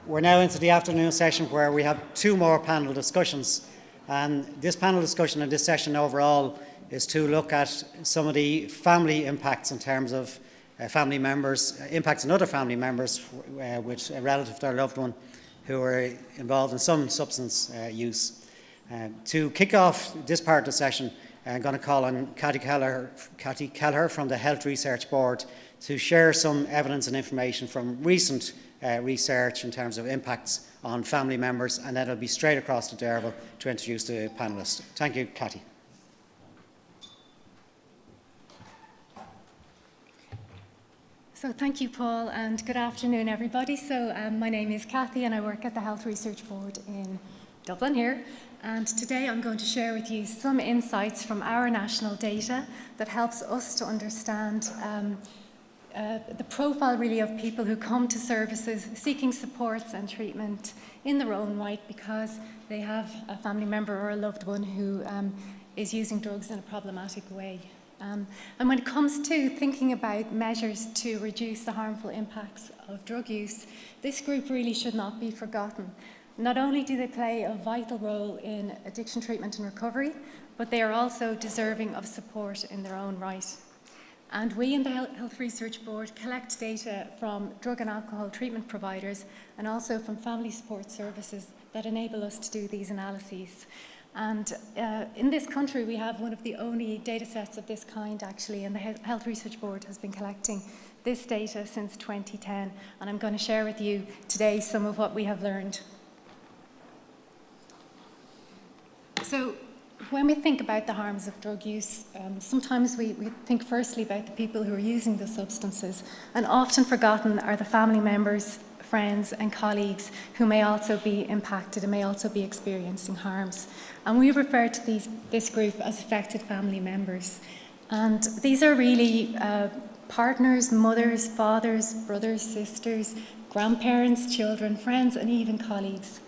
We're now into the afternoon session where we have two more panel discussions. And this panel discussion and this session overall is to look at some of the family impacts in terms of family members, impacts on other family members with a relative to their loved one who are involved in some substance use. To kick off this part of the session, I'm going to call on Cathy Kelleher from the Health Research Board to share some evidence and information from recent research in terms of impacts on family members, and then it'll be straight across to Derval to introduce the panellists. Thank you, Cathy. So thank you, Paul, and good afternoon, everybody. So my name is Cathy, and I work at the Health Research Board in Dublin here. And today I'm going to share with you some insights from our national data that helps us to understand the profile really of people who come to services seeking supports and treatment in their own right because they have a family member or a loved one who is using drugs in a problematic way. And when it comes to thinking about measures to reduce the harmful impacts of drug use, this group really should not be forgotten. Not only do they play a vital role in addiction treatment and recovery, but they are also deserving of support in their own right. And we in the Health Research Board collect data from drug and alcohol treatment providers and also from family support services that enable us to do these analyses. And in this country, we have one of the only data sets of this kind, actually, and the Health Research Board has been collecting this data since 2010. And I'm going to share with you today some of what we have learned. So, when we think about the harms of drug use, sometimes we think firstly about the people who are using the substances, and often forgotten are the family members, friends and colleagues who may also be impacted and may also be experiencing harms. And we refer to this group as affected family members. And these are really partners, mothers, fathers, brothers, sisters, grandparents, children, friends and even colleagues.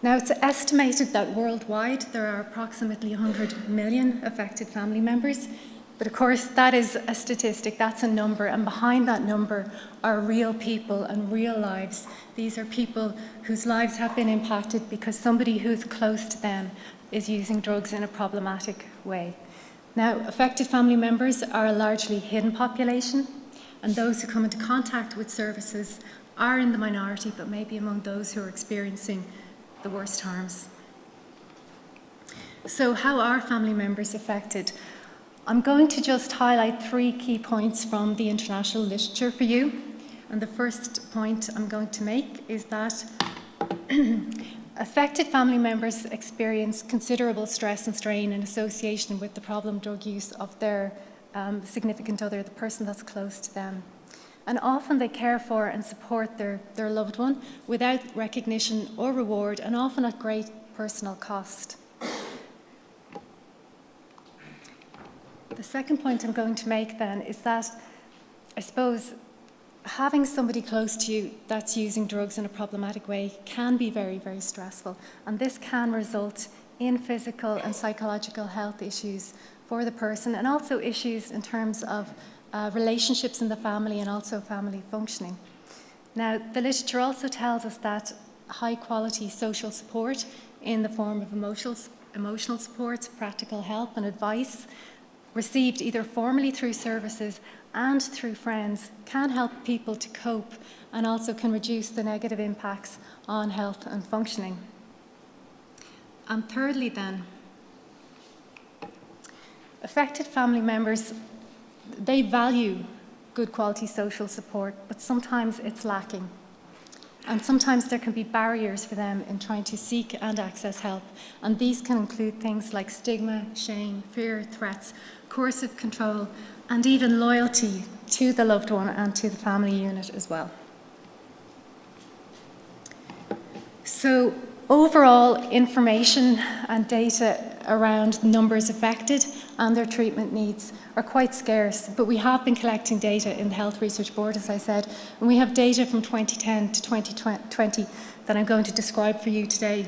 Now, it's estimated that worldwide there are approximately 100 million affected family members, but of course that is a statistic, that's a number, and behind that number are real people and real lives. These are people whose lives have been impacted because somebody who's close to them is using drugs in a problematic way. Now, affected family members are a largely hidden population, and those who come into contact with services are in the minority, but maybe among those who are experiencing the worst harms. So how are family members affected? I'm going to just highlight 3 key points from the international literature for you. And the first point I'm going to make is that affected family members experience considerable stress and strain in association with the problem drug use of their significant other, the person that's close to them. And often they care for and support their loved one without recognition or reward, and often at great personal cost. The second point I'm going to make then is that, I suppose, having somebody close to you that's using drugs in a problematic way can be very, very stressful. And this can result in physical and psychological health issues for the person, and also issues in terms of relationships in the family and also family functioning. Now, the literature also tells us that high quality social support in the form of emotional support, practical help and advice received either formally through services and through friends can help people to cope and also can reduce the negative impacts on health and functioning. And thirdly then, affected family members, they value good quality social support, but sometimes it's lacking. And sometimes there can be barriers for them in trying to seek and access help. And these can include things like stigma, shame, fear, threats, coercive control, and even loyalty to the loved one and to the family unit as well. So overall information and data around numbers affected and their treatment needs are quite scarce, but we have been collecting data in the Health Research Board, as I said, and we have data from 2010 to 2020 that I'm going to describe for you today.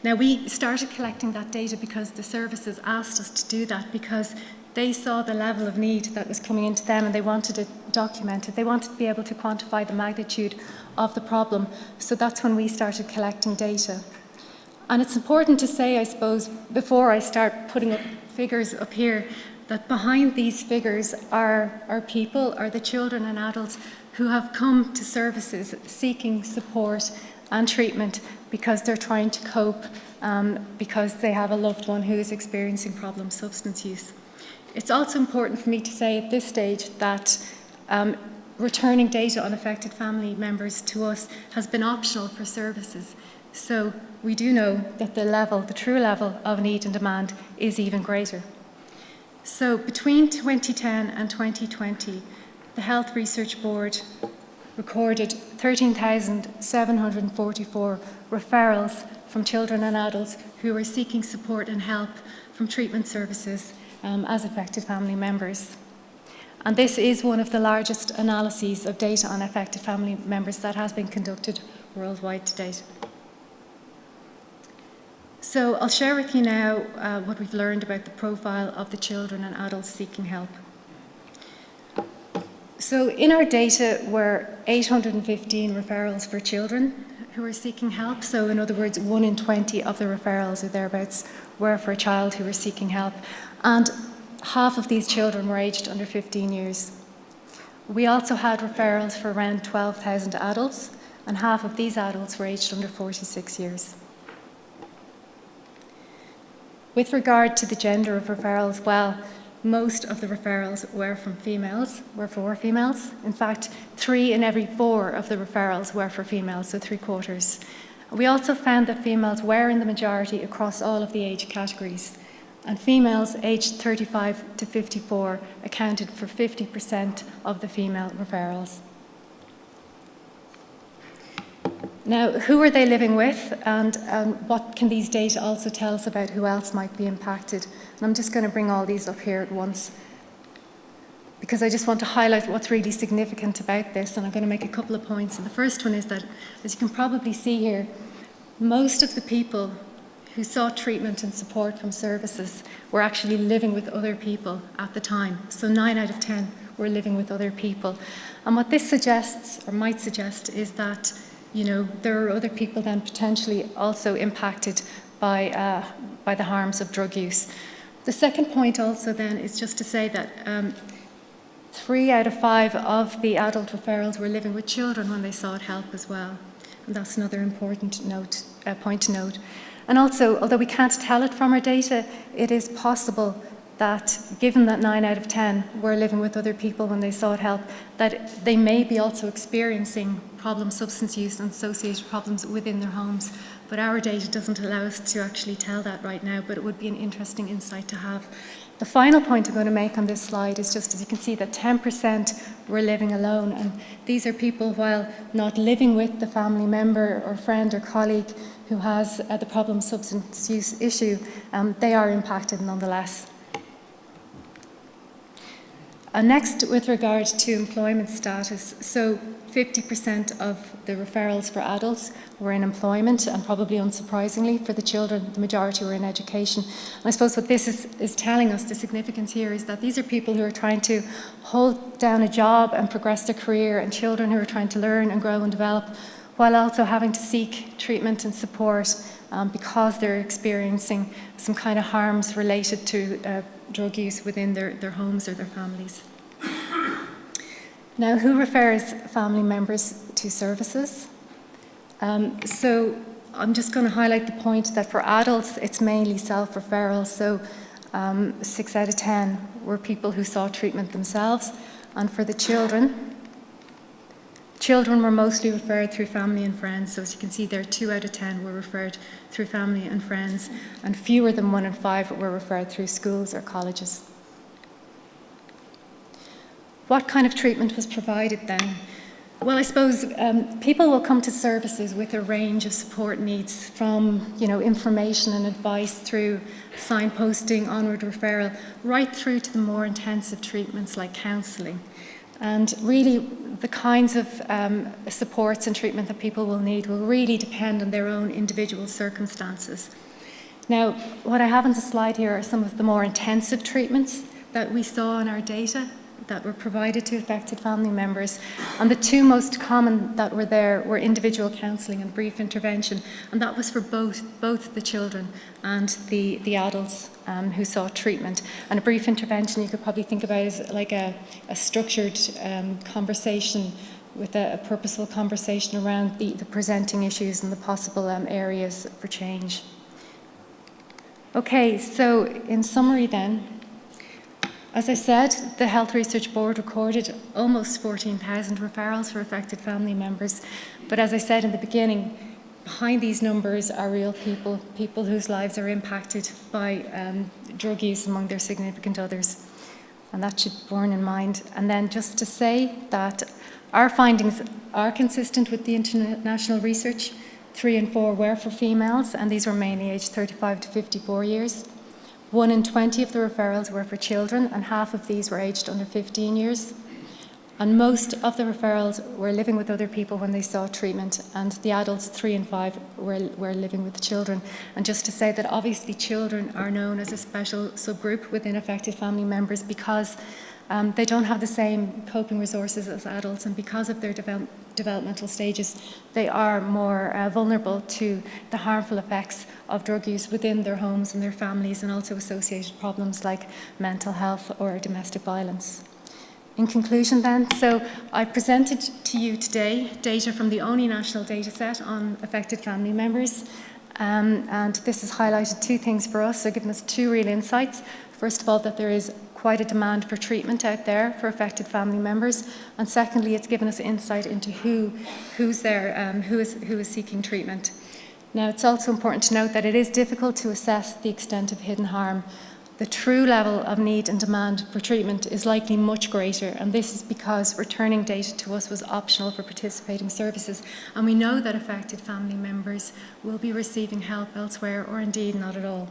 Now, we started collecting that data because the services asked us to do that, because they saw the level of need that was coming into them and they wanted it documented. They wanted to be able to quantify the magnitude of the problem. So that's when we started collecting data. And it's important to say, I suppose, before I start putting up figures up here, that behind these figures are people, are the children and adults who have come to services seeking support and treatment because they're trying to cope, because they have a loved one who is experiencing problem substance use. It's also important for me to say at this stage that returning data on affected family members to us has been optional for services. So we do know that the true level of need and demand is even greater. So between 2010 and 2020, the Health Research Board recorded 13,744 referrals from children and adults who were seeking support and help from treatment services as affected family members. And this is one of the largest analyses of data on affected family members that has been conducted worldwide to date. So I'll share with you now what we've learned about the profile of the children and adults seeking help. So in our data were 815 referrals for children who are seeking help. So in other words, 1 in 20 of the referrals or thereabouts were for a child who was seeking help. And half of these children were aged under 15 years. We also had referrals for around 12,000 adults, and half of these adults were aged under 46 years. With regard to the gender of referrals, well, most of the referrals were for females. In fact, 3 in every 4 of the referrals were for females, so 3/4. We also found that females were in the majority across all of the age categories, and females aged 35 to 54 accounted for 50% of the female referrals. Now, who are they living with, and what can these data also tell us about who else might be impacted? And I'm just going to bring all these up here at once because I just want to highlight what's really significant about this, and I'm going to make a couple of points. And the first one is that, as you can probably see here, most of the people who sought treatment and support from services were actually living with other people at the time. So 9 out of 10 were living with other people. And what this suggests, or might suggest, is that there are other people then potentially also impacted by the harms of drug use. The second point also then is just to say that 3 out of 5 of the adult referrals were living with children when they sought help as well. And that's another important point to note. And also, although we can't tell it from our data, it is possible that, given that 9 out of 10 were living with other people when they sought help, that they may be also experiencing problem substance use and associated problems within their homes. But our data doesn't allow us to actually tell that right now, but it would be an interesting insight to have. The final point I'm going to make on this slide is just, as you can see, that 10% were living alone. And these are people, while not living with the family member or friend or colleague who has the problem substance use issue, they are impacted nonetheless. Next, with regard to employment status, so 50% of the referrals for adults were in employment, and probably unsurprisingly for the children, the majority were in education. And I suppose what this is telling us, the significance here, is that these are people who are trying to hold down a job and progress their career, and children who are trying to learn and grow and develop, while also having to seek treatment and support because they're experiencing some kind of harms related to drug use within their homes or their families. Now, who refers family members to services? So I'm just going to highlight the point that for adults, it's mainly self-referral. So 6 out of 10 were people who sought treatment themselves. And for the children were mostly referred through family and friends. So as you can see there, 2 out of 10 were referred through family and friends, and fewer than 1 in 5 were referred through schools or colleges. What kind of treatment was provided then? Well, I suppose people will come to services with a range of support needs, from information and advice through signposting, onward referral, right through to the more intensive treatments like counselling. And really, the kinds of supports and treatment that people will need will really depend on their own individual circumstances. Now, what I have on the slide here are some of the more intensive treatments that we saw in our data that were provided to affected family members. And the two most common that were there were individual counselling and brief intervention. And that was for both the children and the adults who sought treatment. And a brief intervention you could probably think about as like a structured conversation with a purposeful conversation around the presenting issues and the possible areas for change. Okay, so in summary then, as I said, the Health Research Board recorded almost 14,000 referrals for affected family members. But as I said in the beginning, behind these numbers are real people, people whose lives are impacted by drug use among their significant others. And that should be borne in mind. And then just to say that our findings are consistent with the international research. 3 and 4 were for females, and these were mainly aged 35 to 54 years. 1 in 20 of the referrals were for children, and half of these were aged under 15 years. And most of the referrals were living with other people when they sought treatment, and the adults, 3 and 5, were living with children. And just to say that obviously children are known as a special subgroup within affected family members because they don't have the same coping resources as adults, and because of their developmental stages, they are more vulnerable to the harmful effects of drug use within their homes and their families, and also associated problems like mental health or domestic violence. In conclusion then, so I presented to you today data from the only national data set on affected family members, and this has highlighted two things for us, so given us two real insights. First of all, that there is quite a demand for treatment out there for affected family members, and secondly, it's given us insight into who is seeking treatment. Now, it's also important to note that it is difficult to assess the extent of hidden harm. The true level of need and demand for treatment is likely much greater, and this is because returning data to us was optional for participating services, and we know that affected family members will be receiving help elsewhere, or indeed not at all.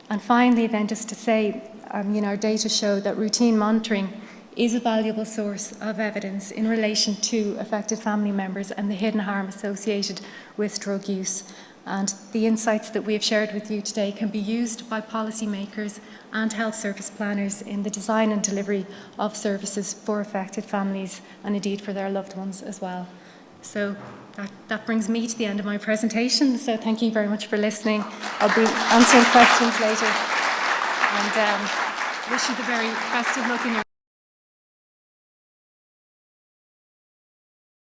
And finally then, just to say, our data show that routine monitoring is a valuable source of evidence in relation to affected family members and the hidden harm associated with drug use. And the insights that we have shared with you today can be used by policymakers and health service planners in the design and delivery of services for affected families, and indeed for their loved ones as well. So that brings me to the end of my presentation. So thank you very much for listening. I'll be answering questions later, and wish you the very best of luck in your